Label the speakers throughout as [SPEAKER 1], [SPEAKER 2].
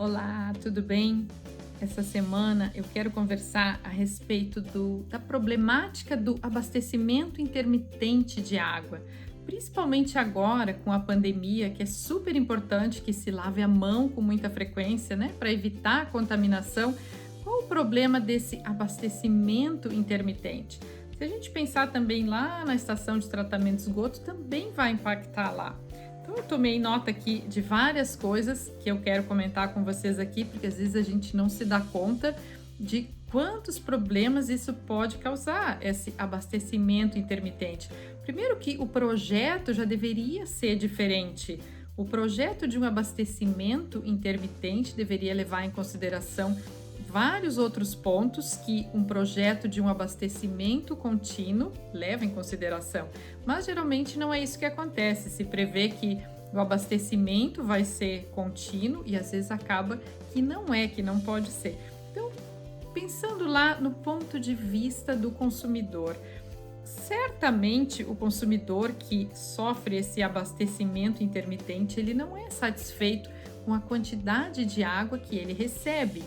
[SPEAKER 1] Olá, tudo bem? Essa semana eu quero conversar a respeito da problemática do abastecimento intermitente de água, principalmente agora com a pandemia, que é super importante que se lave a mão com muita frequência, né, para evitar a contaminação. Qual o problema desse abastecimento intermitente? Se a gente pensar também lá na estação de tratamento de esgoto, também vai impactar lá. Então, eu tomei nota aqui de várias coisas que eu quero comentar com vocês aqui, porque às vezes a gente não se dá conta de quantos problemas isso pode causar, esse abastecimento intermitente. Primeiro que o projeto já deveria ser diferente. O projeto de um abastecimento intermitente deveria levar em consideração vários outros pontos que um projeto de um abastecimento contínuo leva em consideração. Mas geralmente não é isso que acontece. Se prevê que o abastecimento vai ser contínuo e às vezes acaba que não pode ser. Então, pensando lá no ponto de vista do consumidor, certamente o consumidor que sofre esse abastecimento intermitente, ele não é satisfeito com a quantidade de água que ele recebe.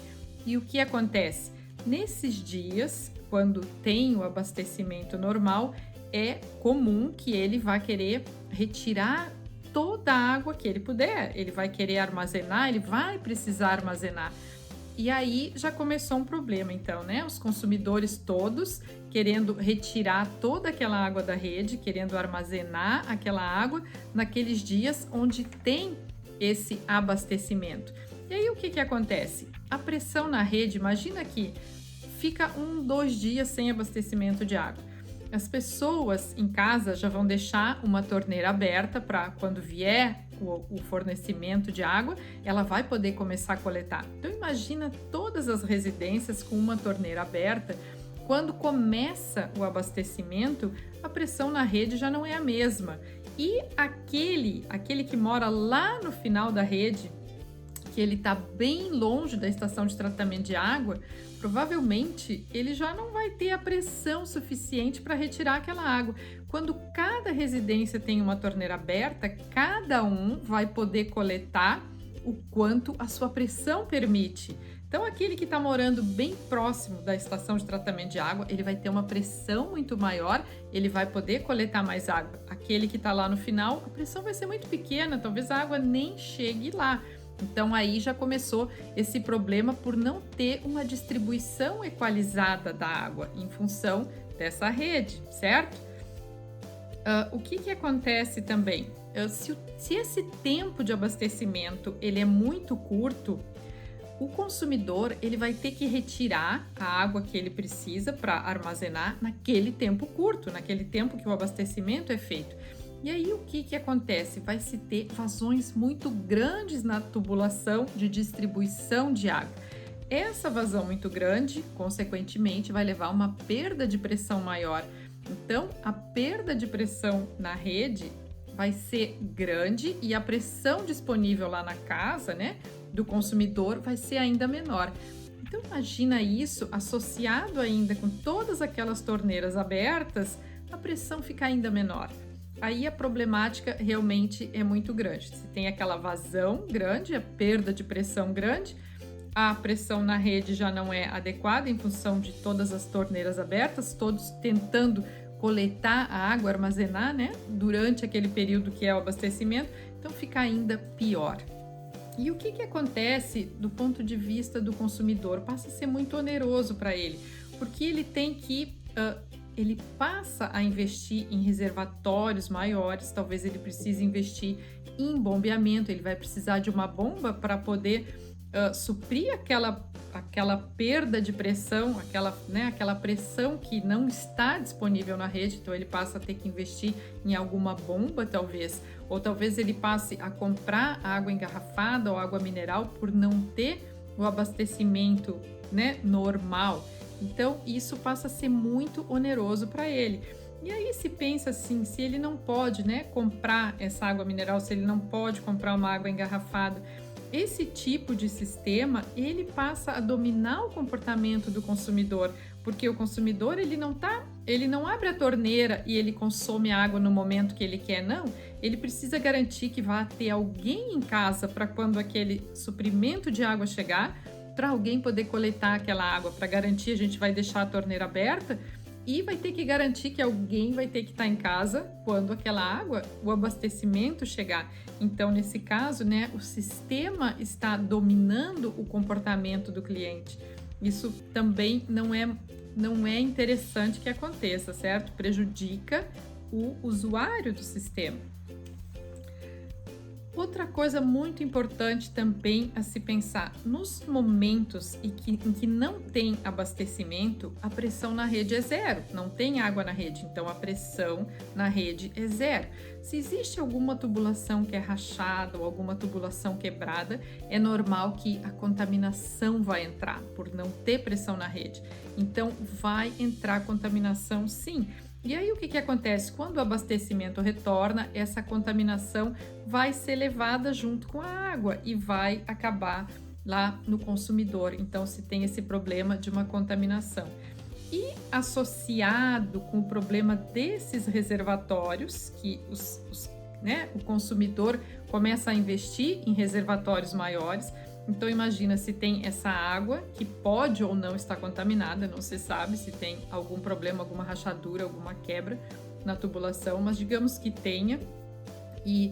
[SPEAKER 1] E o que acontece? Nesses dias, quando tem o abastecimento normal, é comum que ele vá querer retirar toda a água que ele puder. Ele vai querer armazenar, ele vai precisar armazenar. E aí já começou um problema, então, né? Os consumidores todos querendo retirar toda aquela água da rede, querendo armazenar aquela água naqueles dias onde tem esse abastecimento. E aí o que acontece? A pressão na rede, imagina que fica 2 dias sem abastecimento de água. As pessoas em casa já vão deixar uma torneira aberta para quando vier o fornecimento de água, ela vai poder começar a coletar. Então imagina todas as residências com uma torneira aberta. Quando começa o abastecimento, a pressão na rede já não é a mesma. E aquele que mora lá no final da rede, que ele está bem longe da estação de tratamento de água, provavelmente ele já não vai ter a pressão suficiente para retirar aquela água. Quando cada residência tem uma torneira aberta, cada um vai poder coletar o quanto a sua pressão permite. Então, aquele que está morando bem próximo da estação de tratamento de água, ele vai ter uma pressão muito maior, ele vai poder coletar mais água. Aquele que está lá no final, a pressão vai ser muito pequena, talvez a água nem chegue lá. Então aí já começou esse problema por não ter uma distribuição equalizada da água em função dessa rede, certo? O que acontece também? Se esse tempo de abastecimento ele é muito curto, o consumidor ele vai ter que retirar a água que ele precisa para armazenar naquele tempo curto, naquele tempo que o abastecimento é feito. E aí o que acontece? Vai se ter vazões muito grandes na tubulação de distribuição de água. Essa vazão muito grande, consequentemente, vai levar a uma perda de pressão maior. Então, a perda de pressão na rede vai ser grande e a pressão disponível lá na casa, né, do consumidor vai ser ainda menor. Então, imagina isso associado ainda com todas aquelas torneiras abertas, a pressão fica ainda menor. Aí a problemática realmente é muito grande. Se tem aquela vazão grande, a perda de pressão grande, a pressão na rede já não é adequada em função de todas as torneiras abertas, todos tentando coletar a água, armazenar, né, durante aquele período que é o abastecimento, então fica ainda pior. E o que acontece do ponto de vista do consumidor? Passa a ser muito oneroso para ele, porque ele tem que ele passa a investir em reservatórios maiores, talvez ele precise investir em bombeamento, ele vai precisar de uma bomba para poder suprir aquela perda de pressão, aquela pressão que não está disponível na rede, então ele passa a ter que investir em alguma bomba talvez, ou talvez ele passe a comprar água engarrafada ou água mineral por não ter o abastecimento, né, normal. Então, isso passa a ser muito oneroso para ele. E aí se pensa assim, se ele não pode, né, comprar essa água mineral, se ele não pode comprar uma água engarrafada, esse tipo de sistema, ele passa a dominar o comportamento do consumidor, porque o consumidor ele não está ele não abre a torneira e ele consome a água no momento que ele quer, não. Ele precisa garantir que vai ter alguém em casa para quando aquele suprimento de água chegar, para alguém poder coletar aquela água. Para garantir, a gente vai deixar a torneira aberta e vai ter que garantir que alguém vai ter que estar em casa quando aquela água, o abastecimento chegar. Então, nesse caso, né, o sistema está dominando o comportamento do cliente. Isso também não é interessante que aconteça, certo? Prejudica o usuário do sistema. Outra coisa muito importante também a se pensar, nos momentos em que não tem abastecimento, a pressão na rede é zero, não tem água na rede, então a pressão na rede é zero. Se existe alguma tubulação que é rachada ou alguma tubulação quebrada, é normal que a contaminação vai entrar, por não ter pressão na rede. Então vai entrar contaminação sim. E aí o que acontece? Quando o abastecimento retorna, essa contaminação vai ser levada junto com a água e vai acabar lá no consumidor. Então se tem esse problema de uma contaminação. E associado com o problema desses reservatórios, que o consumidor começa a investir em reservatórios maiores. Então imagina se tem essa água que pode ou não estar contaminada, não se sabe se tem algum problema, alguma rachadura, alguma quebra na tubulação, mas digamos que tenha, e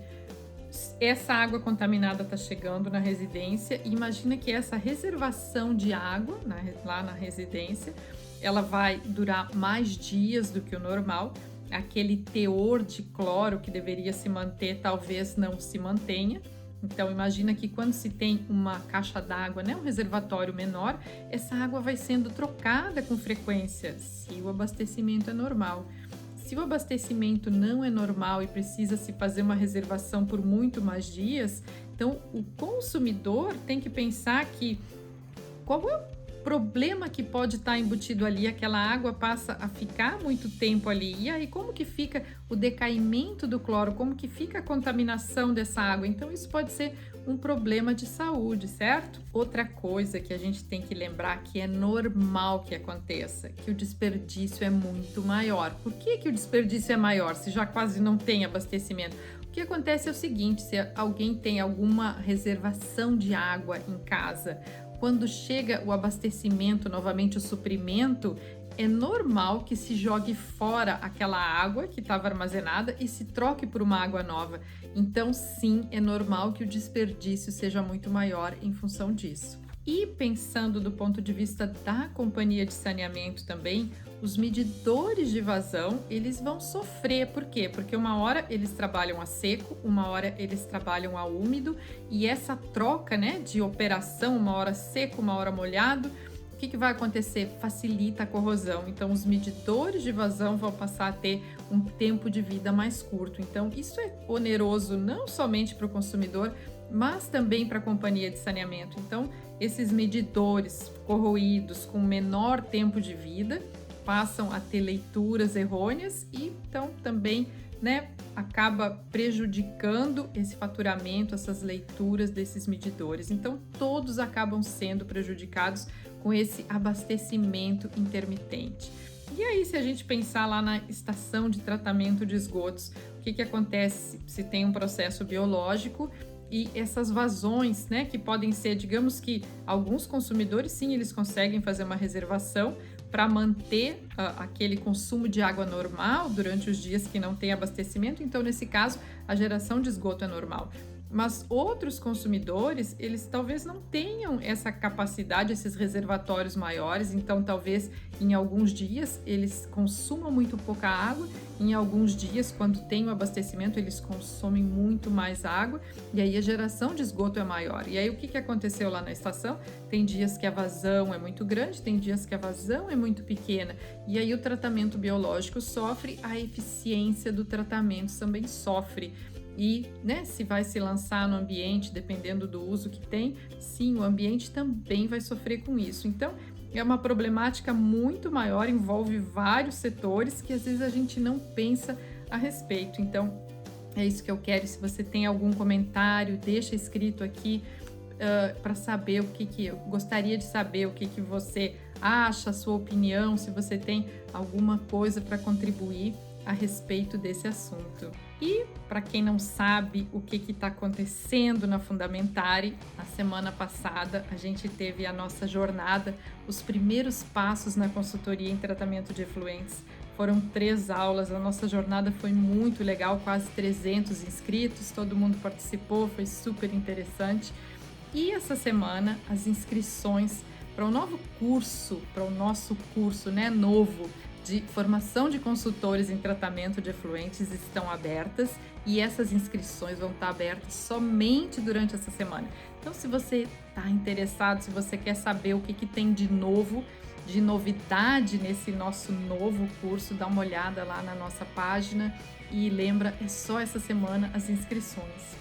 [SPEAKER 1] essa água contaminada está chegando na residência, e imagina que essa reservação de água lá na residência, ela vai durar mais dias do que o normal, aquele teor de cloro que deveria se manter talvez não se mantenha. Então imagina que quando se tem uma caixa d'água, né, um reservatório menor, essa água vai sendo trocada com frequência, se o abastecimento é normal. Se o abastecimento não é normal e precisa se fazer uma reservação por muito mais dias, então o consumidor tem que pensar que qual é o problema que pode estar embutido ali, aquela água passa a ficar muito tempo ali, e aí como que fica o decaimento do cloro, como que fica a contaminação dessa água? Então isso pode ser um problema de saúde, certo? Outra coisa que a gente tem que lembrar que é normal que aconteça, que o desperdício é muito maior. Por que o desperdício é maior se já quase não tem abastecimento? O que acontece é o seguinte, se alguém tem alguma reservação de água em casa, quando chega o abastecimento, novamente o suprimento, é normal que se jogue fora aquela água que estava armazenada e se troque por uma água nova. Então, sim, é normal que o desperdício seja muito maior em função disso. E pensando do ponto de vista da companhia de saneamento também, os medidores de vazão, eles vão sofrer. Por quê? Porque uma hora eles trabalham a seco, uma hora eles trabalham a úmido, e essa troca, né, de operação, uma hora seco, uma hora molhado, o que vai acontecer? Facilita a corrosão. Então, os medidores de vazão vão passar a ter um tempo de vida mais curto. Então, isso é oneroso não somente para o consumidor, mas também para a companhia de saneamento. Então, esses medidores corroídos com menor tempo de vida passam a ter leituras errôneas e então também, né, acaba prejudicando esse faturamento, essas leituras desses medidores. Então, todos acabam sendo prejudicados com esse abastecimento intermitente. E aí, se a gente pensar lá na estação de tratamento de esgotos, o que acontece se tem um processo biológico e essas vazões, né, que podem ser, digamos que alguns consumidores, sim, eles conseguem fazer uma reservação para manter aquele consumo de água normal durante os dias que não tem abastecimento. Então, nesse caso, a geração de esgoto é normal. Mas outros consumidores, eles talvez não tenham essa capacidade, esses reservatórios maiores, então talvez em alguns dias eles consumam muito pouca água, em alguns dias, quando tem o abastecimento, eles consomem muito mais água, e aí a geração de esgoto é maior. E aí o que aconteceu lá na estação? Tem dias que a vazão é muito grande, tem dias que a vazão é muito pequena, e aí o tratamento biológico sofre, a eficiência do tratamento também sofre. E, né, se vai se lançar no ambiente, dependendo do uso que tem, sim, o ambiente também vai sofrer com isso. Então, é uma problemática muito maior, envolve vários setores que às vezes a gente não pensa a respeito. Então, é isso que eu quero. Se você tem algum comentário, deixa escrito aqui para saber o que eu gostaria de saber o que você acha, a sua opinião, se você tem alguma coisa para contribuir a respeito desse assunto. E para quem não sabe o que está acontecendo na Fundamentare, na semana passada a gente teve a nossa jornada, os primeiros passos na consultoria em tratamento de efluentes. Foram 3 aulas, a nossa jornada foi muito legal, quase 300 inscritos, todo mundo participou, foi super interessante. E essa semana as inscrições para o novo curso, para o nosso curso, novo, de formação de consultores em tratamento de efluentes estão abertas e essas inscrições vão estar abertas somente durante essa semana. Então, se você está interessado, se você quer saber o que tem de novo, de novidade nesse nosso novo curso, dá uma olhada lá na nossa página e lembra, é só essa semana as inscrições.